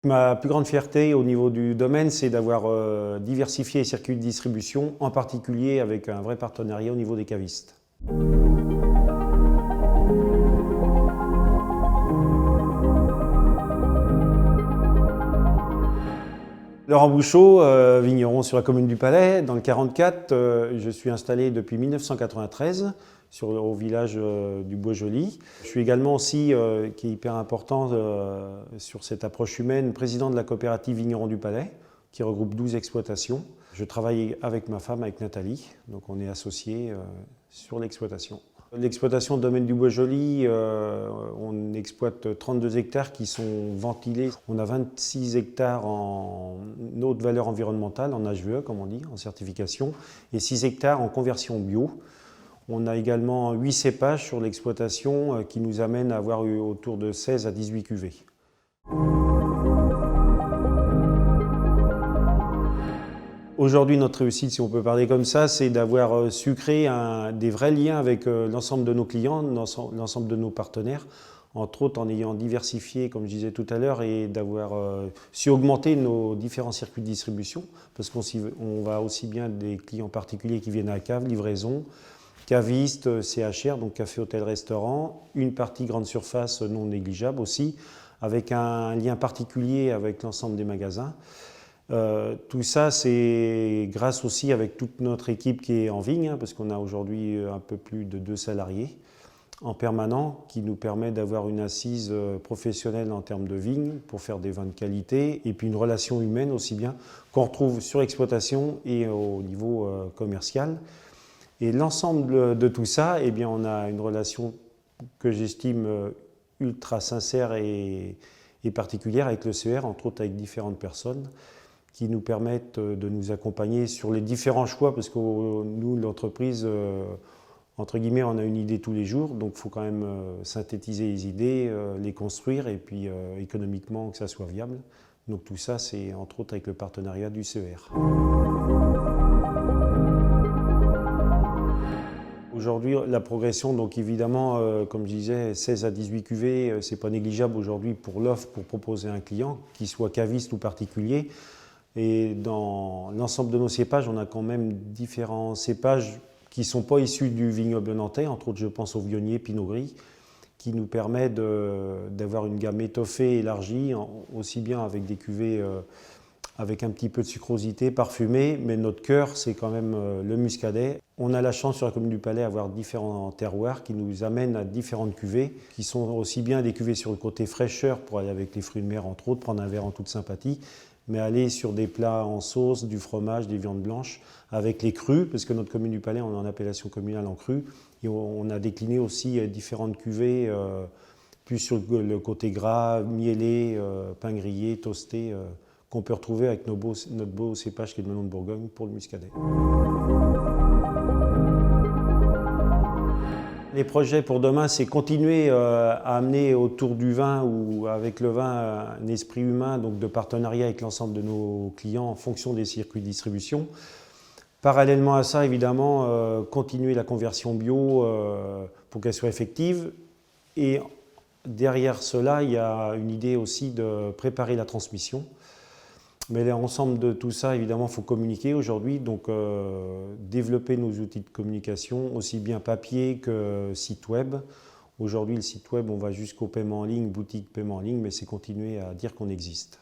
Ma plus grande fierté au niveau du domaine, c'est d'avoir diversifié les circuits de distribution, en particulier avec un vrai partenariat au niveau des cavistes. Laurent Bouchot, vigneron sur la commune du Palais, dans le 44. Je suis installé depuis 1993 au village du Bois-Joli. Je suis également aussi, qui est hyper important sur cette approche humaine, président de la coopérative Vigneron du Palais, qui regroupe 12 exploitations. Je travaille avec ma femme, avec Nathalie, donc on est associés sur l'exploitation. L'exploitation de domaine du Bois-Joli, on exploite 32 hectares qui sont ventilés. On a 26 hectares en haute valeur environnementale, en HVE comme on dit, en certification, et 6 hectares en conversion bio. On a également 8 cépages sur l'exploitation qui nous amènent à avoir autour de 16 à 18 cuvées. Aujourd'hui, notre réussite, si on peut parler comme ça, c'est d'avoir su créer des vrais liens avec l'ensemble de nos clients, l'ensemble de nos partenaires, entre autres en ayant diversifié, comme je disais tout à l'heure, et d'avoir su augmenter nos différents circuits de distribution, parce qu'on va aussi bien des clients particuliers qui viennent à la cave, livraison, cavistes, CHR, donc café, hôtel, restaurant, une partie grande surface non négligeable aussi, avec un lien particulier avec l'ensemble des magasins. Tout ça, c'est grâce aussi avec toute notre équipe qui est en vigne, parce qu'on a aujourd'hui un peu plus de 2 salariés en permanent, qui nous permet d'avoir une assise professionnelle en termes de vigne pour faire des vins de qualité, et puis une relation humaine aussi bien qu'on retrouve sur l'exploitation et au niveau commercial. Et l'ensemble de tout ça, eh bien, on a une relation que j'estime ultra sincère et particulière avec le CER, entre autres avec différentes personnes, qui nous permettent de nous accompagner sur les différents choix, parce que nous, l'entreprise, entre guillemets, on a une idée tous les jours, donc il faut quand même synthétiser les idées, les construire, et puis économiquement que ça soit viable. Donc tout ça, c'est entre autres avec le partenariat du CER. Aujourd'hui, la progression, donc évidemment, comme je disais, 16 à 18 cuvées, c'est pas négligeable aujourd'hui pour l'offre, pour proposer à un client, qu'il soit caviste ou particulier. Et dans l'ensemble de nos cépages, on a quand même différents cépages qui ne sont pas issus du vignoble nantais, entre autres je pense au Viognier, Pinot Gris, qui nous permet d'avoir une gamme étoffée, élargie, aussi bien avec des cuvées avec un petit peu de sucrosité, parfumée, mais notre cœur c'est quand même le muscadet. On a la chance sur la commune du Palais d'avoir différents terroirs qui nous amènent à différentes cuvées, qui sont aussi bien des cuvées sur le côté fraîcheur pour aller avec les fruits de mer entre autres, prendre un verre en toute sympathie, mais aller sur des plats en sauce, du fromage, des viandes blanches, avec les crus, parce que notre commune du Palais, on est en appellation communale en cru, et on a décliné aussi différentes cuvées, plus sur le côté gras, mielé, pain grillé, toasté, qu'on peut retrouver avec notre beau cépage qui est le melon de Bourgogne pour le muscadet. Les projets pour demain, c'est continuer à amener autour du vin ou avec le vin un esprit humain, donc de partenariat avec l'ensemble de nos clients en fonction des circuits de distribution. Parallèlement à ça, évidemment, continuer la conversion bio pour qu'elle soit effective. Et derrière cela, il y a une idée aussi de préparer la transmission. Mais l'ensemble de tout ça, évidemment, il faut communiquer aujourd'hui, donc développer nos outils de communication, aussi bien papier que site web. Aujourd'hui, le site web, on va jusqu'au paiement en ligne, boutique paiement en ligne, mais c'est continuer à dire qu'on existe.